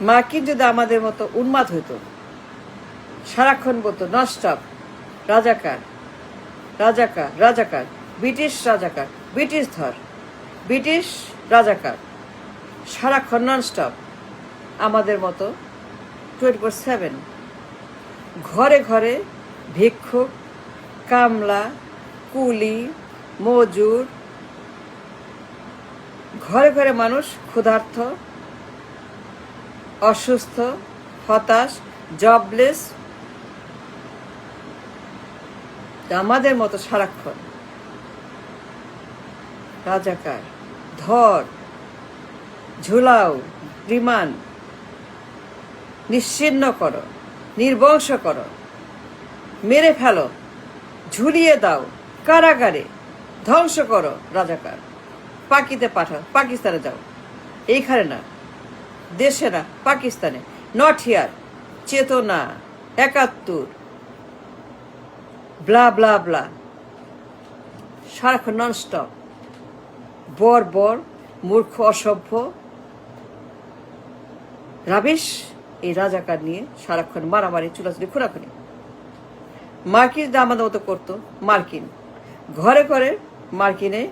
মার্কিন যদি আমাদের মতো উন্মাদ হইতো, সারাক্ষণ বলতো ননস্টপ রাজাকার রাজাকার রাজাকার, ব্রিটিশ রাজাকার, ব্রিটিশ ধর, ব্রিটিশ রাজাকার, সারাক্ষণ ননস্টপ আমাদের মতো 24/7 ঘরে ঘরে ভিক্ষুক, কামলা, কুলি, মজুর, ঘরে ঘরে মানুষ ক্ষুধার্ত, অসুস্থ, হতাশ, জবলেস, আমাদের মতো সারাক্ষণ রাজাকার, ধর, ঝুলাও, রিমান্ড, নিশ্চিহ্ন করো, নির্বংশ করো, মেরে ফেলো, ঝুলিয়ে দাও, কারাগারে ধ্বংস করো, রাজাকার, পাকিতে পাঠাও, পাকিস্তানে যাও, এইখানে না, দেশে না, পাকিস্তানে, নট হিয়ার, চেতনা, ৭১, ব্লা ব্লা ব্লা, সারাক্ষণ ননস্টপ, বর মূর্খ, অসভ্য, রাবিশ, এই রাজাকার নিয়ে সারাক্ষণ মারামারি, চুলাচুলি, খুনাখুনি। মার্কিন আমাদের মতো করতো, মার্কিন ঘরে ঘরে, মার্কিনে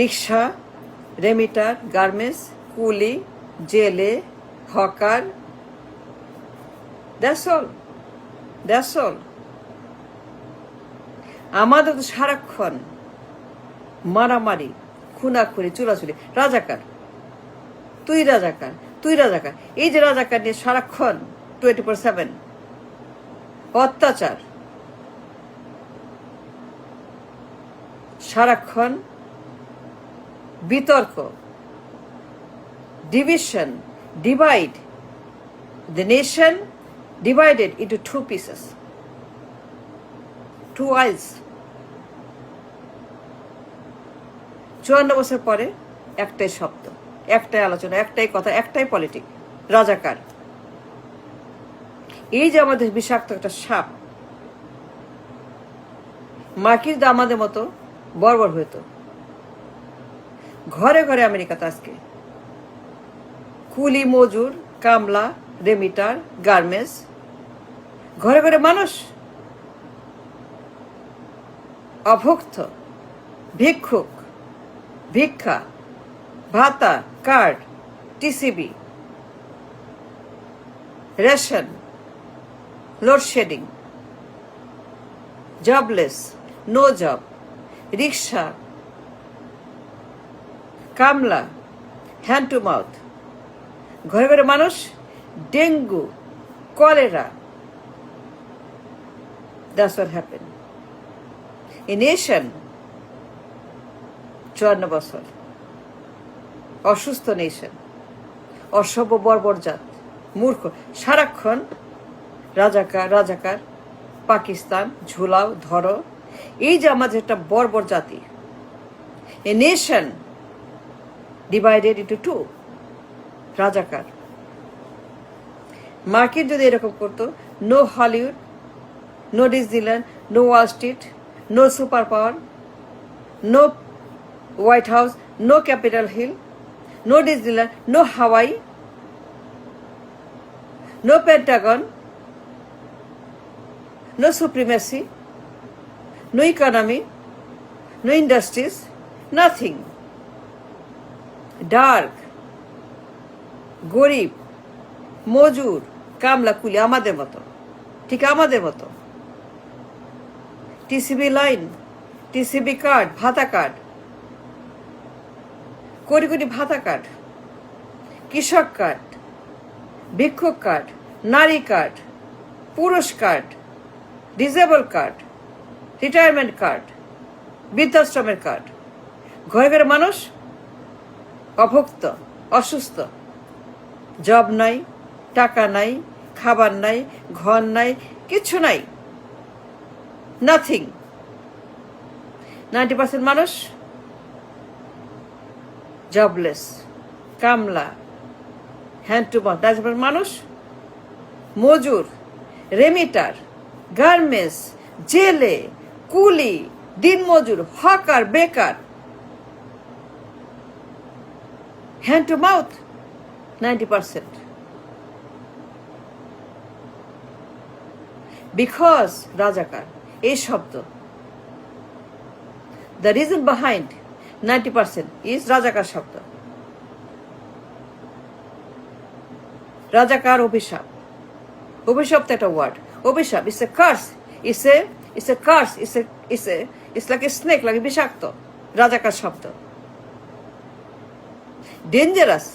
রিক্সা, রেমিটার, গার্মেন্টস, কুলি, জেলে, হকার, দ্যাটস অল। আমাদের তো সারাক্ষণ মারামারি, খুনাখুনি, চুলাচুলি, রাজাকার, তুই রাজাকার, তুই রাজাকার, এই যে রাজাকার নিয়ে সারাক্ষণ 24/7 অত্যাচার, সারাক্ষণ বিতর্ক, division, divide, the nation divided into 2 pieces, 2 aisles। ৫৪ বছর পরে একটাই শব্দ, একটাই আলোচনা, একটাই কথা, একটাই পলিটিক, রাজাকার। এই যে আমাদের বিষাক্ত একটা সাপ, মার্কিন আমাদের মতো বর্বর হইতো, ঘরে ঘরে আমেরিকাতে আজকে কুলি, মজুর, কামলা, রেমিটার, গার্মেন্টস, ঘরে ঘরে মানুষ অভুক্ত, ভিক্ষুক, ভিক্ষা, ভাতা, card, TCB, ration, load shedding, jobless, no job, rickshaw, কামলা, হ্যান্ড টু মাউথ, ঘরে ঘরে মানুষ dengue, cholera. That's what happened. A nation ৫৪ বছর অসুস্থ নেশন, অসভ্য, বর্বর জাত, মূর্খ, সারাক্ষণ রাজাকার রাজাকার, পাকিস্তান, ঝুলাও, ধরো, এই যে আমাদের একটা বর্বর জাতি। এ নেশন ডিভাইডেড ইন্টু 2, রাজাকার। মার্কিন যদি এরকম করতো, no Hollywood, no Disneyland, no Wall Street, no super power, no White House, no Capitol Hill, no Disneyland, no Hawaii, no Pentagon, no supremacy, no economy, no industries, nothing. Dark, গরিব, মজুর, কামলা, কুলি, আমাদের মতো, ঠিক আমাদের মতো, টিসিবি লাইন, টিসিবি কার্ড, ভাতা কার্ড, কোটি কোটি ভাতা কার্ড, কৃষক কার্ড, ভিক্ষুক কার্ড, নারী কার্ড, পুরুষ card, disable card, retirement card, বৃদ্ধাশ্রমের কার্ড, ঘরে ঘরে মানুষ অভুক্ত, অসুস্থ, জব নাই, টাকা নাই, খাবার নাই, ঘর নাই, কিচ্ছু নাই, নাথিং। 90% মানুষ জবলেস, কামলা, হ্যান্ড টু মাউথ, 90% মানুষ মজুর, রেমিটার, গার্মেন্টস, জেলে, কুলি, দিনমজুর, হকার, বেকার, হ্যান্ড টু মাউথ, 90%. Because রাজাকার এই শব্দ, the reason behind 90% is রাজাকার শব্দ। রাজাকার অভিশাপ, অভিশাপ তো একটা ওয়ার্ড, অভিশাপ it's a curse, it's a curse, it's like a snake, like বিষাক্ত, রাজাকার শব্দ। ডেঞ্জারাস,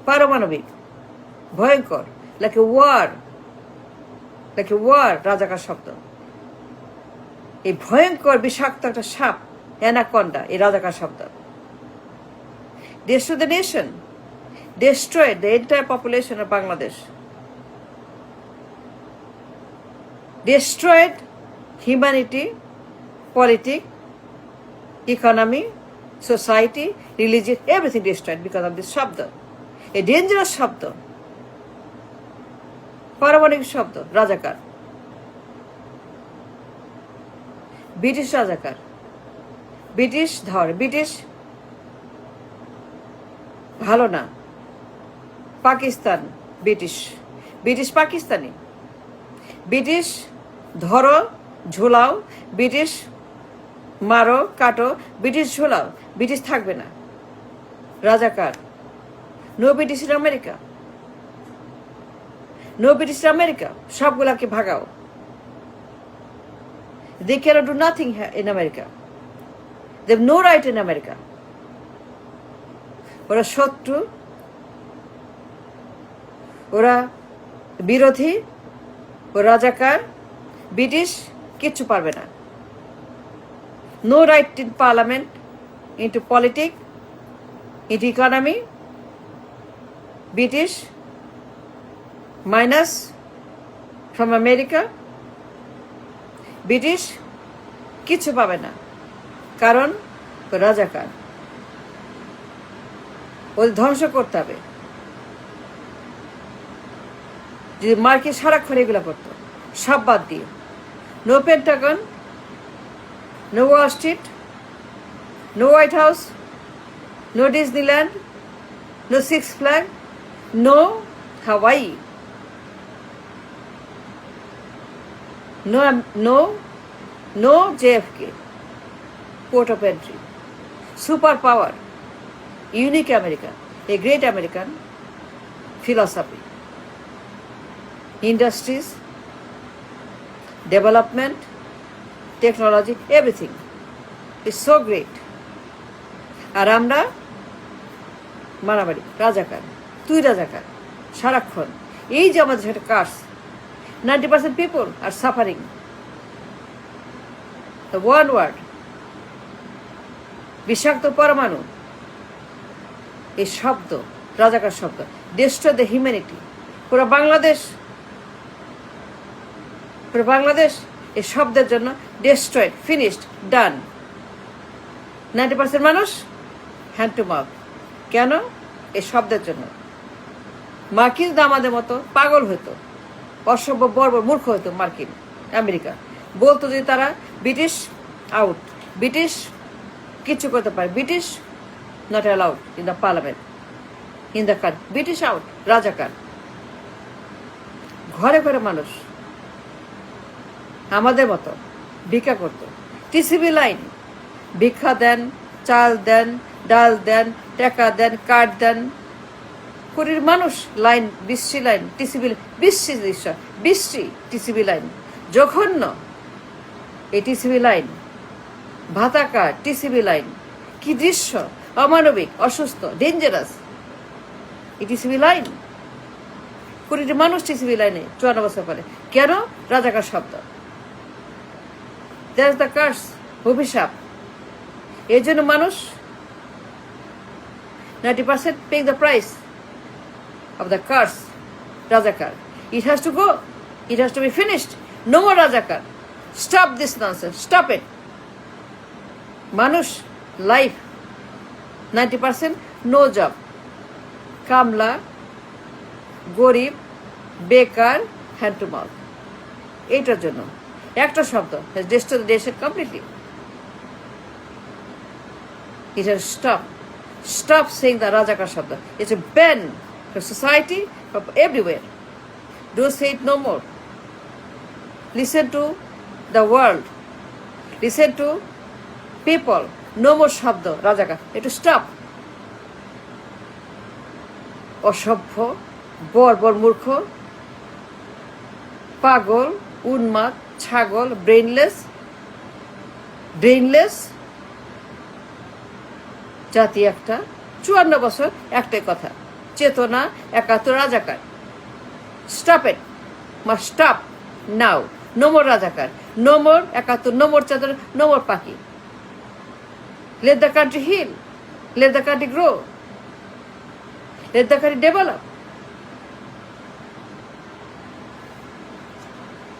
পারমাণবিক, ভয়ঙ্কর, লাইক এ ওয়ার, রাজাকার শব্দ। এই ভয়ঙ্কর বিষাক্ত একটা সাপ, অ্যানাকন্ডা, এই রাজাকার শব্দ। Destroy the nation, destroyed the entire population of Bangladesh, destroyed humanity, politics, economy, society, religion, everything destroyed because of this shabda. A dangerous shabda, পারমাণবিক শব্দ, রাজাকার। ব্রিটিশ রাজাকার, ব্রিটিশ ধর, ব্রিটিশ ভালো না, Pakistan British, British Pakistani, British ধরো ঝোলাও, ব্রিটিশ মারো কাটো, ব্রিটিশ ঝোলাও, ব্রিটিশ থাকবে না, রাজাকার। No British in America, no British in America, সবগুলাকে ভাগাও। They cannot do nothing in America. They have no right in America. ওরা শত্রু, ওরা বিরোধী, ও রাজাকার, ব্রিটিশ কিচ্ছু পারবে না। No right in parliament, into politics, into economy, British minus from America, British কিচ্ছু পাবে না, কারণ রাজাকার। ওদের ধ্বংস করতে হবে। যদি মার্কিন সারাক্ষণ এগুলো করতো, সব বাদ দিয়ে, no Pentagon, no Wall Street, no White House, no Disneyland, no Six Flag, no Hawaii, no JFK, port of entry, superpower, unique America, a great American philosophy, industries, development, technology, everything is so great. আর আমরা মারামারি, রাজাকার, তুই রাজাকার, সারাক্ষণ। এই যে আমাদের একটা curse, 90% people are suffering. The one word, বিষাক্ত পরমাণু, এই শব্দ, রাজাকার শব্দ, destroy the humanity. পুরো বাংলাদেশ এই শব্দের জন্য destroyed, finished, done. 90% মানুষ হ্যান্ড টু মাউথ। কেন? এই শব্দের জন্য। মার্কিন আমাদের মতো পাগল হতো, অসভ্য বর্বর মূর্খ হতো মার্কিন আমেরিকা। বলতো যে তারা ব্রিটিশ আউট, ব্রিটিশ কিচ্ছু করতে পারে, British not allowed in the parliament, in the country, British out, রাজাকার। ঘরে ঘরে মানুষ আমাদের মতো ভিক্ষা করত, টিসিবি লাইন, ভিক্ষা দেন, চাল দেন, ডাল দেন, টাকা দেন, কার্ড দেন, কুড়ির মানুষ লাইন, বিশ্রী লাইন, টিসিবি, বিশ্রী টিসিবি লাইন, জঘন্য এই টিসিবি লাইন, ভাতা কার্ড, টিসিবি লাইন, কি দৃশ্য, অমানবিক, অসুস্থ, ডেঞ্জারাস এই টিসিবি লাইন। কুড়িটি মানুষ টিসিবি লাইনে 54 বছর পরে। কেন? রাজাকার শব্দ, দ্যাটস দ্য কার্স, অভিশাপ। এই জন্য মানুষ 90% paying the price of the curse, Rajakar. It has to go. It has to be finished. No more Rajakar. Stop this nonsense. Stop it. Manush, life, 90% no job. Kamla, গরিব, বেকার, hand to mouth. এইটার জন্য একটা শব্দ has destroyed the nation completely. It has stopped. Stop saying the Rajakar শব্দ. It's a ban from society, from everywhere. Don't say it no more. Listen to the world. Listen to people. No more শব্দ রাজাকার, একটু stop. অসভ্য, বর্বর, মূর্খ, পাগল, উন্মাদ, ছাগল, ব্রেনলেস জাতি একটা। 54 বছর একটাই কথা, চেতনা, একাত্তর, রাজাকার। Stop it, must stop now. No more রাজাকার, নো মোর একাত্তর, নো মোর চাদর, নো মোর পাখি। Let the country heal. Let the country grow. Let the country develop.